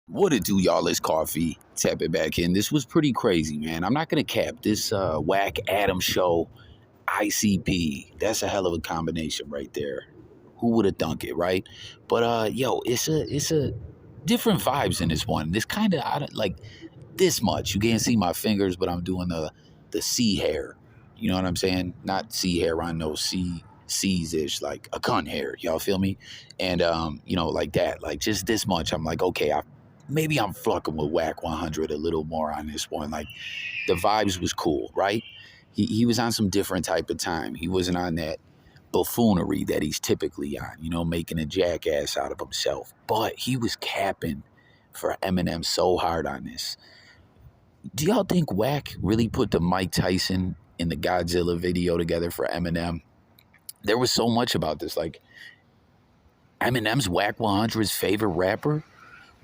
What it do, y'all? It's Coffee. Tap it back in. This was pretty crazy, man. I'm not going to cap this Wack Adam show ICP. That's a hell of a combination right there. Who would have thunk it, right? But yo, it's a different vibes in this one. This kind of like this much. You can't see my fingers, but I'm doing the C hair. You know what I'm saying? Not C hair on no C's ish, like a cunt hair. Y'all feel me? And you know, like that. Like just this much. I'm like, okay, maybe I'm fucking with WACK100 a little more on this one. Like the vibes was cool, right? He was on some different type of time. He wasn't on that buffoonery that he's typically on, you know, making a jackass out of himself. But he was capping for Eminem so hard on this. Do y'all think Wack really put the Mike Tyson and the Godzilla video together for Eminem? There was so much about this. Like, Eminem's WACK100's favorite rapper?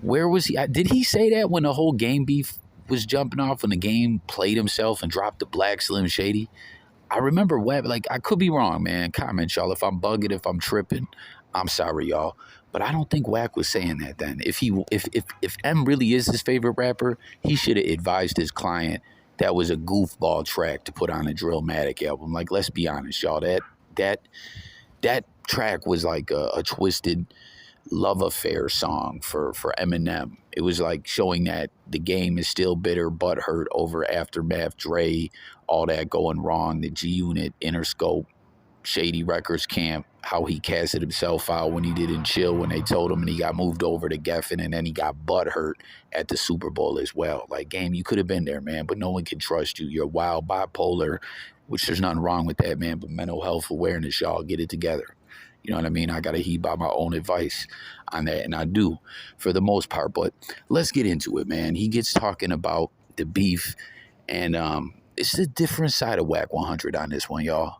Where was he? Did he say that when the whole game beef was jumping off, when the game played himself and dropped the Black Slim Shady? I remember Wack, like, I could be wrong, man. Comment, y'all. If I'm bugging, if I'm tripping, I'm sorry, y'all. But I don't think Wack was saying that then. If M really is his favorite rapper, he should have advised his client that was a goofball track to put on a Drillmatic album. Like, let's be honest, y'all. That track was like a twisted love affair song for Eminem. It was like showing that the game is still bitter, butthurt over Aftermath, Dre, all that going wrong, the G-Unit, Interscope, Shady Records camp, how he casted himself out when he didn't chill when they told him, and he got moved over to Geffen, and then he got butthurt at the Super Bowl as well. Like, game, you could have been there, man, but no one can trust you. You're wild, bipolar, which there's nothing wrong with that, man, but mental health awareness, y'all, get it together. You know what I mean? I got to heed by my own advice on that, and I do for the most part. But let's get into it, man. He gets talking about the beef, and it's a different side of WACK100 on this one, y'all.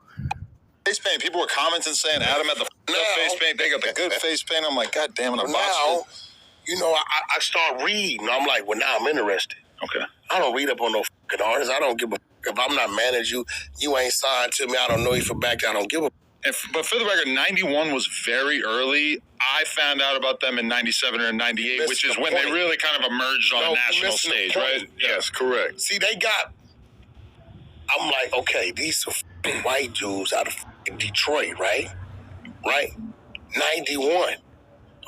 Face paint. People were commenting saying Adam had the face paint. They got the good face paint. I'm like, God damn it, I'm now, you know, I start reading. I'm like, well, now I'm interested. Okay. I don't read up on no fucking artists. I don't give a if I'm not managing you ain't signed to me. I don't know you for back. I don't give a. But for the record, 91 was very early. I found out about them in 97 or 98, which is when they really kind of emerged on a national stage, right? Yes, correct. See, they got. I'm like, okay, these are white dudes out of Detroit, right? Right? 91.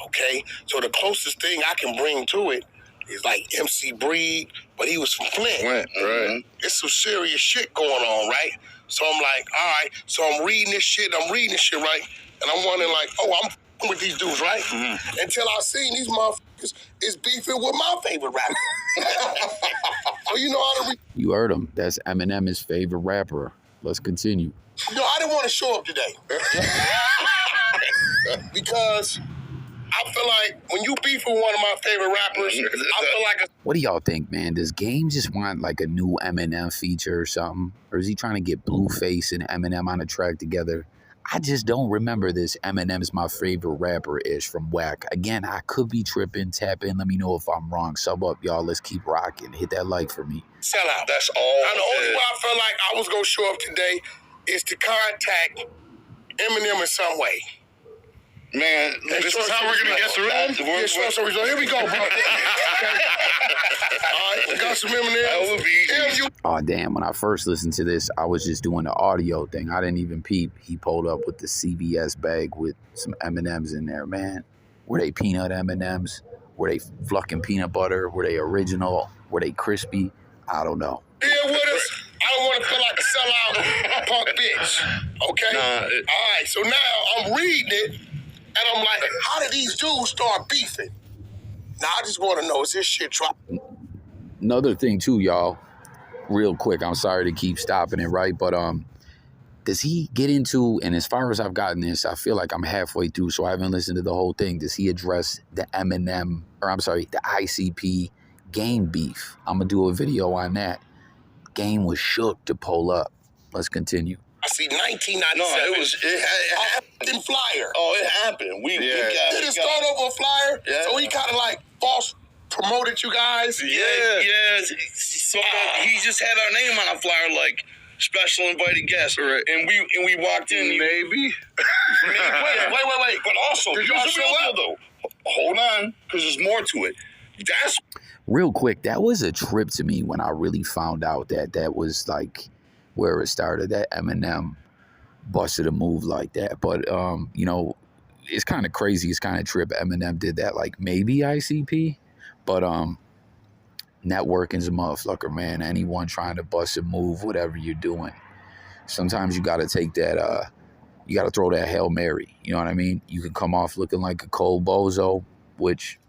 Okay? So the closest thing I can bring to it is like MC Breed, but he was from Flint. Right. It's some serious shit going on, right? So I'm like, all right. So I'm reading this shit, right? And I'm wondering like, oh, I'm with these dudes, right? Mm-hmm. Until I seen these motherfuckers is beefing with my favorite rapper. So you know how to You heard him. That's Eminem's favorite rapper. Let's continue. No, I didn't want to show up today. Because I feel like when you beef with one of my favorite rappers, I feel like What do y'all think, man? Does Game just want like a new Eminem feature or something? Or is he trying to get Blueface and Eminem on a track together? I just don't remember this Eminem's my favorite rapper-ish from Wack. Again, I could be tripping. Tap in. Let me know if I'm wrong. Sub up, y'all. Let's keep rocking. Hit that like for me. Sell out. That's all. And the only way I felt like I was going to show up today is to contact Eminem in some way. Man, this is how we're going to get through it? Yeah, here we go, bro. Okay. All right, we got some Eminem. Oh, damn. When I first listened to this, I was just doing the audio thing. I didn't even peep. He pulled up with the CVS bag with some M&Ms in there, man. Were they peanut M&Ms? Were they fucking peanut butter? Were they original? Were they crispy? I don't know. Here with us. I don't want to feel like a sellout punk bitch. Okay? All right, so now I'm reading it, and I'm like, how did these dudes start beefing? Now, I just want to know, is this shit dropping? Another thing, too, y'all, real quick, I'm sorry to keep stopping it, right? But does he get into, and as far as I've gotten this, I feel like I'm halfway through, so I haven't listened to the whole thing. Does he address the Eminem, or I'm sorry, the ICP Game beef? I'm going to do a video on that. Game was shook to pull up. Let's continue. I see 1997. No, it happened. Flyer. Oh, it happened. We did it start over a flyer? Yeah. So he kind of like false promoted you guys? Yeah. So he just had our name on a flyer, like special invited guest. Right. And we walked in. Maybe. Wait. But also, did y'all show up though? Hold on, because there's more to it. That's real quick. That was a trip to me when I really found out that was like where it started. That Eminem busted a move like that. But you know, it's kind of crazy. It's kind of trip. Eminem did that like maybe ICP, but networking's a motherfucker, man. Anyone trying to bust a move, whatever you're doing, sometimes you got to take that. You got to throw that Hail Mary. You know what I mean? You can come off looking like a cold bozo, which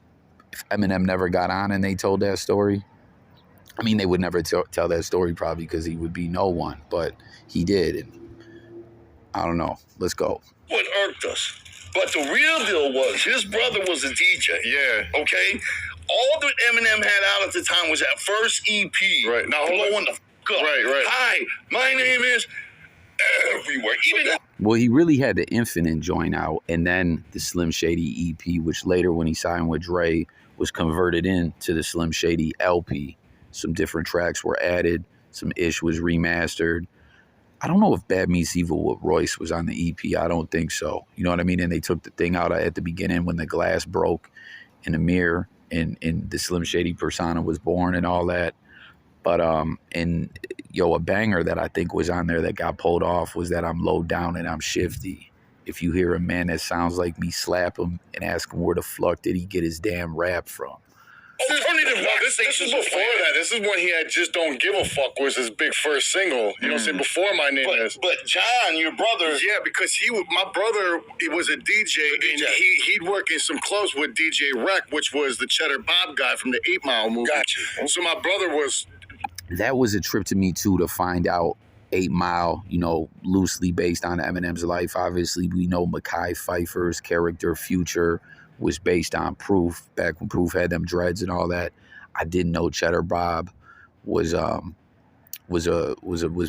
if Eminem never got on and they told that story, I mean, they would never tell that story probably because he would be no one, but he did. And I don't know. Let's go. What irked us. But the real deal was his brother was a DJ. Yeah. Okay? All that Eminem had out at the time was that first EP. Right. Now, blowing the fuck up. Right. Hi, my name is everywhere. Even Well, he really had the Infinite joint out and then the Slim Shady EP, which later when he signed with Dre was converted into the Slim Shady LP. Some different tracks were added. Some Ish was remastered. I don't know if Bad Meets Evil with Royce was on the EP. I don't think so. You know what I mean? And they took the thing out at the beginning when the glass broke in the mirror and the Slim Shady persona was born and all that. But and yo, a banger that I think was on there that got pulled off was that I'm low down and I'm shifty. If you hear a man that sounds like me, slap him and ask him where the fuck did he get his damn rap from. Alternative rock. This is before that. This is when he had Just Don't Give a Fuck was his big first single. You know what I'm saying? Before My Name Is. But John, your brother. Yeah, because my brother, he was a DJ, and he'd work in some clubs with DJ Wack, which was the Cheddar Bob guy from the 8 Mile movie. Gotcha. So my brother was... That was a trip to me too, to find out 8 Mile, you know, loosely based on Eminem's life. Obviously, we know Mekhi Phifer's character, Future, was based on Proof, back when Proof had them dreads and all that. I didn't know Cheddar Bob was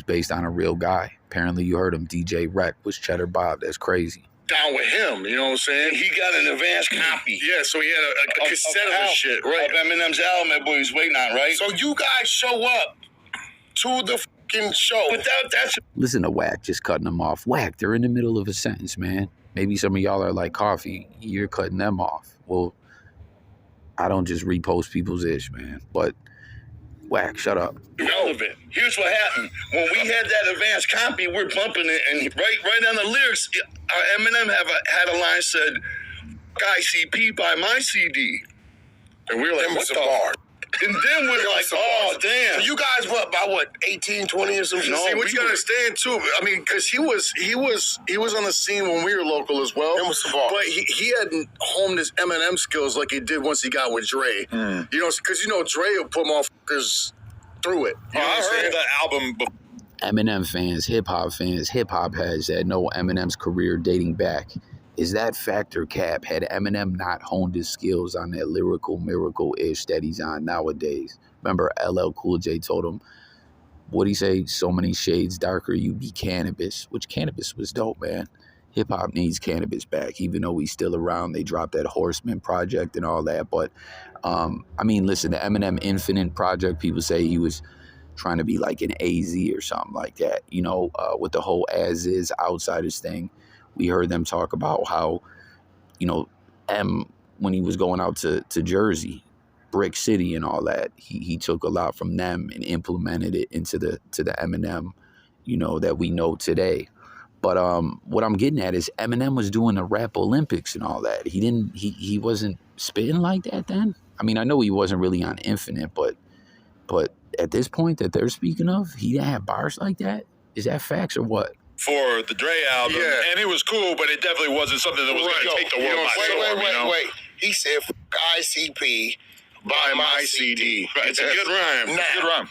based on a real guy. Apparently, you heard him. DJ Wack was Cheddar Bob. That's crazy. Down with him, you know what I'm saying? He got an advanced copy. Yeah, so he had a cassette of his shit, right? Of Eminem's album that boy was waiting on, right? so you guys show up to the fucking show. But that's Listen to Wack just cutting them off. Wack, they're in the middle of a sentence, man. Maybe some of y'all are like Coffee. You're cutting them off. Well, I don't just repost people's ish, man. But Wack, shut up. relevant. Here's what happened. When we had that advanced copy, we're bumping it, and right on the lyrics, Eminem had a line said, ICP buy my CD. And we were like, Them what was the some bars. And then we're like, oh, damn. So you guys were up by what, 18, 20 or something? See, what you gotta understand too, I mean, because he was on the scene when we were local as well. Them was some bars. But he hadn't honed his Eminem skills like he did once he got with Dre. You know, because Dre will put motherfuckers through it. You know what I'm I saying? heard the album before. Eminem fans, hip hop heads that know Eminem's career dating back. Is that fact or cap? Had Eminem not honed his skills on that lyrical miracle-ish that he's on nowadays? Remember LL Cool J told him, what'd he say? So many shades darker, you be cannabis. Which cannabis was dope, man. Hip-hop needs cannabis back, even though he's still around. They dropped that Horseman project and all that. But, I mean, listen, the Eminem Infinite project, people say he was trying to be like an AZ or something like that. You know, with the whole as-is outsiders thing. We heard them talk about how, when he was going out to Jersey, Brick City and all that, he took a lot from them and implemented it into the Eminem, that we know today. But what I'm getting at is Eminem was doing the Rap Olympics and all that. He wasn't spitting like that then. I mean, I know he wasn't really on Infinite, but at this point that they're speaking of, he didn't have bars like that. Is that facts or what? For the Dre album, and it was cool, but it definitely wasn't something that was going to take the world by storm. Wait. He said, ICP, Buy my CD. Right, it's a good rhyme. Now, Good rhyme.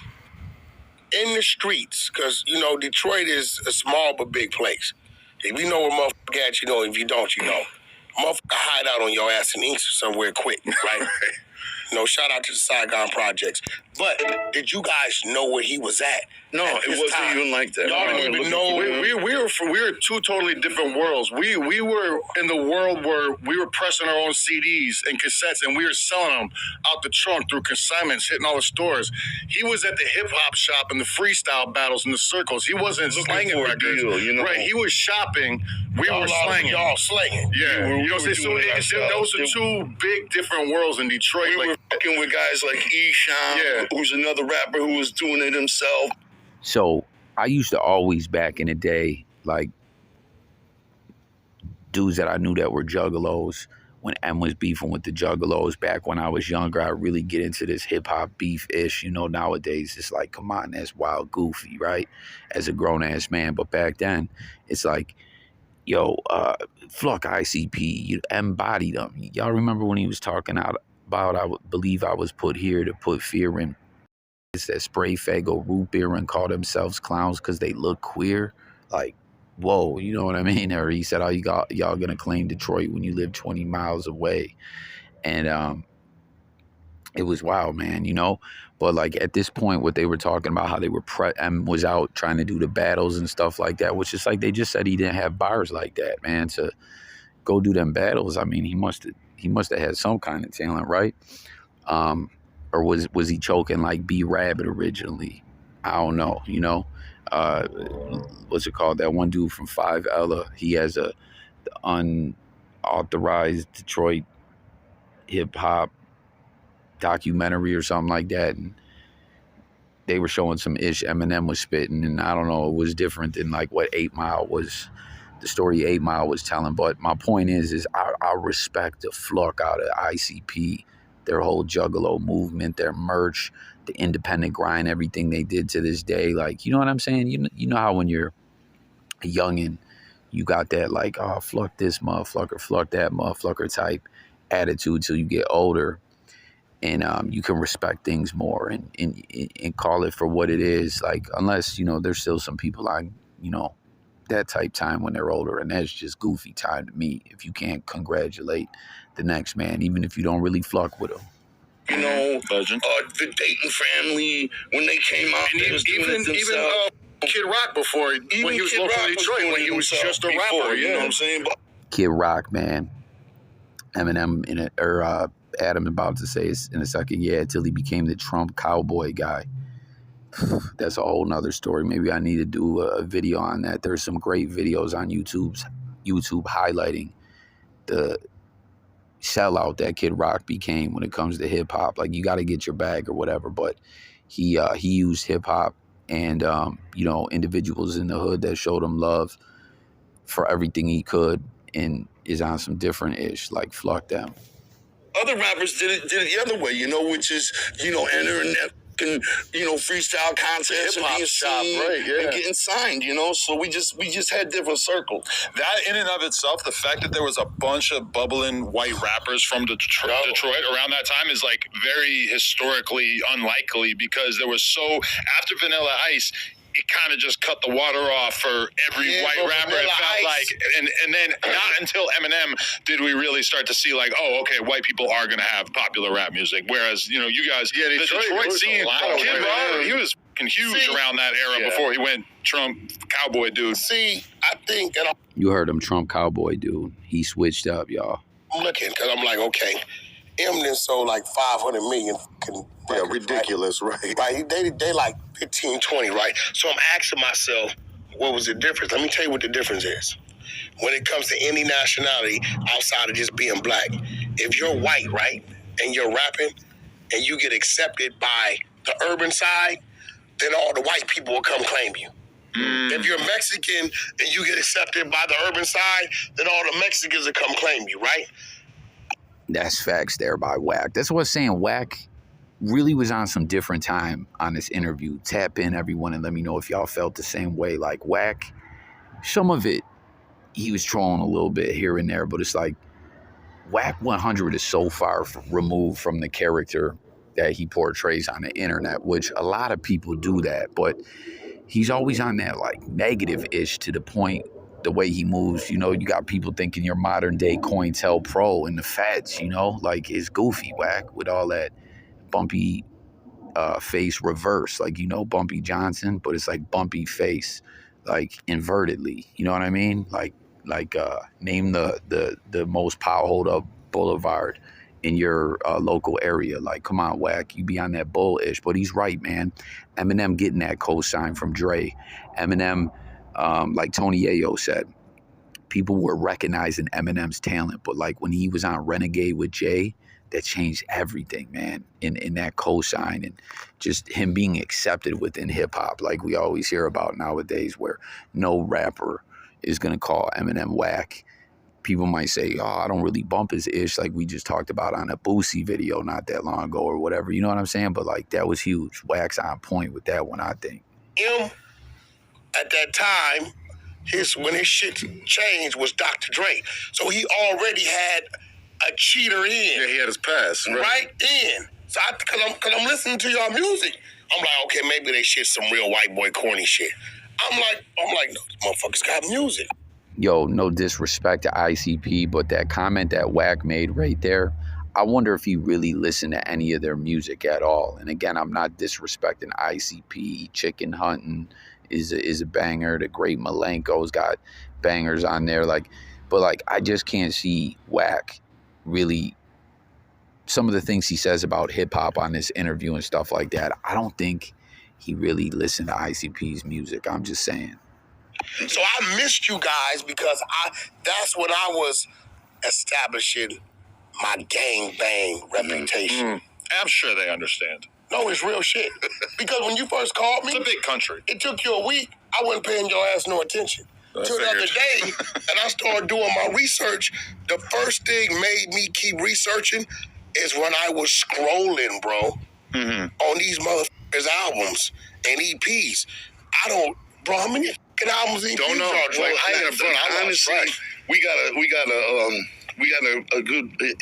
in the streets, because, Detroit is a small but big place. If you know where motherfucker at, you know. If you don't, you know. Motherfucker hide out on your ass in Inks or somewhere quick, right? Shout out to the Saigon Projects. But did you guys know where he was at? No, it wasn't even like that. Y'all didn't even know. We were two totally different worlds. We were in the world where we were pressing our own CDs and cassettes, and we were selling them out the trunk through consignments, hitting all the stores. He was at the hip hop shop and the freestyle battles in the circles. He wasn't slanging for a records, deal, right? He was shopping. We were slanging. Y'all slanging. Yeah, we were so doing it those are two big different worlds in Detroit. working with guys like Esham, who's another rapper who was doing it himself. So I used to always, back in the day, like, dudes that I knew that were juggalos, when M was beefing with the juggalos back when I was younger, I really get into this hip-hop beef-ish. You know, nowadays it's like, come on, that's wild goofy, right? As a grown-ass man. But back then, it's like, yo, Fluck ICP, you embodied them. Y'all remember when he was talking about, I believe I was put here to put fear in that spray Fago root beer and call themselves clowns because they look queer? Like, whoa, you know what I mean? Or he said, "Oh, y'all gonna claim Detroit when you live 20 miles away?" And it was wild, man, you know. But like at this point, what they were talking about, how they were was out trying to do the battles and stuff like that, which is like they just said he didn't have bars like that, man, to go do them battles. I mean, he must have had some kind of talent, right? Or was he choking like B Rabbit originally? I don't know, you know. What's it called? That one dude from 5 Ella, he has the unauthorized Detroit hip hop documentary or something like that, and they were showing some ish Eminem was spitting, and I don't know, it was different than like what 8 Mile was, the story 8 Mile was telling. But my point is I respect the fuck out of ICP, their whole Juggalo movement, their merch, the independent grind, everything they did to this day. Like, you know what I'm saying? You know how when you're a youngin', you got that like, oh, fuck this motherfucker, fuck that motherfucker type attitude till you get older, and you can respect things more and call it for what it is. Like, unless, you know, there's still some people on, you know, that type time when they're older, and that's just goofy time to me if you can't congratulate the next man, even if you don't really fuck with him. You know, the Dayton family, when they came out, and even Kid Rock before, when he was local in Detroit, when he was just a rapper, you know what I'm saying? Kid Rock, man. Eminem Adam about to say in a second, yeah, until he became the Trump cowboy guy. That's a whole nother story. Maybe I need to do a video on that. There's some great videos on YouTube highlighting the sellout that Kid Rock became when it comes to hip hop. Like, you got to get your bag or whatever, but he used hip hop and you know, individuals in the hood that showed him love for everything he could, and is on some different ish, like fuck them. Other rappers did it the other way, you know, which is, you know, entering that, you know, freestyle contests and being seen, and getting signed, you know. So we just had different circles. That in and of itself, the fact that there was a bunch of bubbling white rappers from Detroit around that time is like very historically unlikely, because there was so, after Vanilla Ice, it kind of just cut the water off for every white rapper. It felt like, and then not until Eminem did we really start to see like, oh, okay, white people are going to have popular rap music. Whereas, you know, you guys, the Detroit scene, Kid Rock, he was huge around that era before he went Trump cowboy dude. See, I think, and you heard him, Trump cowboy dude. He switched up, y'all. I'm looking, because I'm like, okay, Eminem sold like 500 million. Yeah, ridiculous, right? Right, they like 15, 20, right? So I'm asking myself, what was the difference? Let me tell you what the difference is. When it comes to any nationality outside of just being black, if you're white, right, and you're rapping, and you get accepted by the urban side, then all the white people will come claim you. If you're Mexican and you get accepted by the urban side, then all the Mexicans will come claim you, right? That's facts there by Wack. That's what I'm saying. Wack really was on some different time on this interview. Tap in, everyone, and let me know if y'all felt the same way. Like, Wack, some of it, he was trolling a little bit here and there, but it's like WACK100 is so far removed from the character that he portrays on the internet, which a lot of people do that, but he's always on that like negative-ish, to the point the way he moves. You know, you got people thinking you're modern day COINTELPRO and the feds, you know, like it's goofy, Wack, with all that bumpy face reverse, like, you know, Bumpy Johnson, but it's like bumpy face, like invertedly, you know what I mean? Like name the most power hold up boulevard in your local area. Like, come on, Wack, you be on that bullish. But he's right, man. Eminem getting that cosign from Dre. Eminem, like Tony Yayo said, people were recognizing Eminem's talent, but like when he was on Renegade with Jay, that changed everything, man, in that cosign and just him being accepted within hip hop, like we always hear about nowadays, where no rapper is gonna call Eminem whack. People might say, oh, I don't really bump his ish, like we just talked about on a Boosie video not that long ago or whatever. You know what I'm saying? But like that was huge. Wack's on point with that one, I think. Him at that time, when his shit changed was Dr. Dre. So he already had a cheater in. Yeah, he had his pass. Right in. So cause I'm listening to y'all music, I'm like, okay, maybe they shit some real white boy corny shit. I'm like, no, these motherfuckers got music. Yo, no disrespect to ICP, but that comment that Wack made right there, I wonder if he really listened to any of their music at all. And again, I'm not disrespecting ICP. Chicken Hunting is a banger. The Great Malenko's got bangers on there. But I just can't see Wack really. Some of the things he says about hip hop on this interview and stuff like that, I don't think he really listened to ICP's music. I'm just saying. So I missed you guys because that's when I was establishing my gang bang reputation. I'm sure they understand. No, it's real shit. Because when you first called me, It's a big country. it took you a week. I wasn't paying your ass no attention. Till the other day, and I started doing my research. The first thing made me keep researching is when I was scrolling, bro, on these motherfuckers' albums and EPs. Bro, how many albums and EPs Don't know. are Well, Drake? I ain't front. Honestly, we got a good. I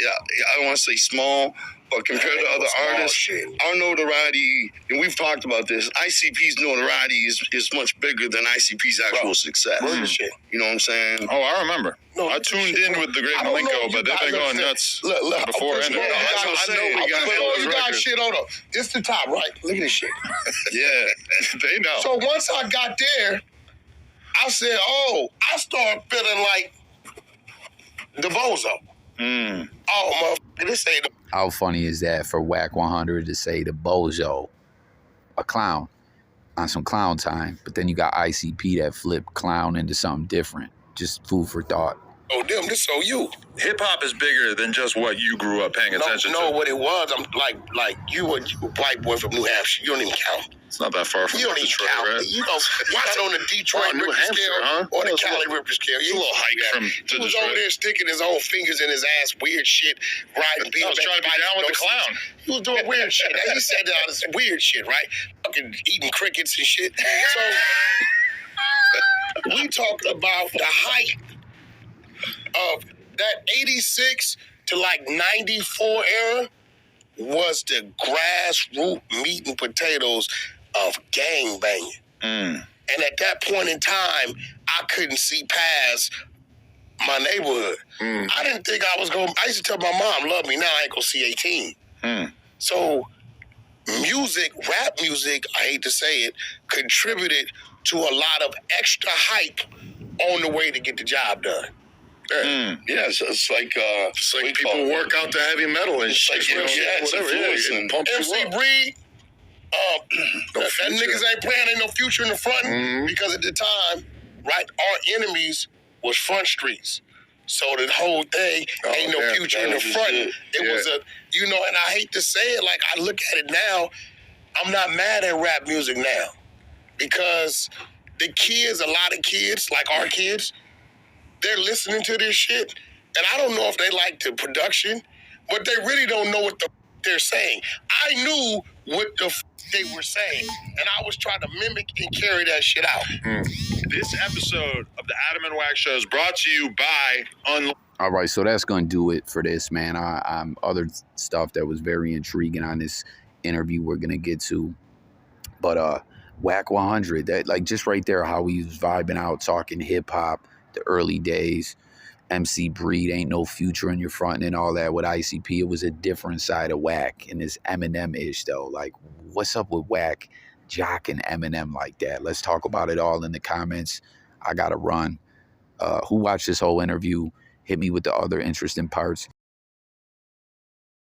don't want to say small, but compared to other artists, our notoriety, and we've talked about this. ICP's notoriety is much bigger than ICP's actual success. Shit. You know what I'm saying? Oh, I remember. No, I tuned in with the Great I don't know Malenko, if but you they've been guys going understand. nuts Look, before. I know we got you guys shit. Hold up. This the top, right? Look at this shit. Yeah. They know. So once I got there, I said, I started feeling like the bozo. Oh, motherfucker, this ain't the... How funny is that for WACK100 to say the bozo, a clown, on some clown time, but then you got ICP that flipped clown into something different. Just food for thought. Oh, damn, this so you. Hip hop is bigger than just what you grew up paying attention No, to. what it was, I'm like you a white boy from New Hampshire. You don't even count. It's not that far from You don't even Detroit, count. right? You know, not on the Detroit New Richter Hampshire, scale huh? or the It's a Cali little- Richter scale. It's a little hike Yeah. from He to was Detroit. over there sticking his own fingers in his ass, weird shit, riding I was trying to be down with the clown. He was doing weird shit. Now, he said that this weird shit, right? Fucking eating crickets and shit. So we talking about the height of that 86 to like 94 era was the grassroots meat and potatoes of gang banging. And at that point in time, I couldn't see past my neighborhood. I didn't think I was going... I used to tell my mom, love me, now I ain't going to see 18. So music, rap music, I hate to say it, contributed to a lot of extra hype on the way to get the job done. Yeah, so it's like People work out to heavy metal and shit. like You know, it's whatever. Yeah, influencing. it pumps you MC up. Breed, that future. niggas ain't playing, ain't no future in the front because at the time, right, our enemies was front streets. So the whole thing ain't no future in the front. It was and I hate to say it, like I look at it now, I'm not mad at rap music now because the kids, a lot of kids, like our kids, they're listening to this shit, and I don't know if they like the production, but they really don't know what the they're saying. I knew what the they were saying, and I was trying to mimic and carry that shit out. This episode of the Adam and Wack Show is brought to you by All right, so that's going to do it for this, man. I'm other stuff that was very intriguing on this interview we're going to get to. But WACK100, that like just right there, how he was vibing out, talking hip-hop, the early days. MC Breed, ain't no future in your front and all that with ICP. It was a different side of Wack and this Eminem-ish, though. Like, what's up with Wack jocking Eminem like that? Let's talk about it all in the comments. I got to run. Who watched this whole interview? Hit me with the other interesting parts.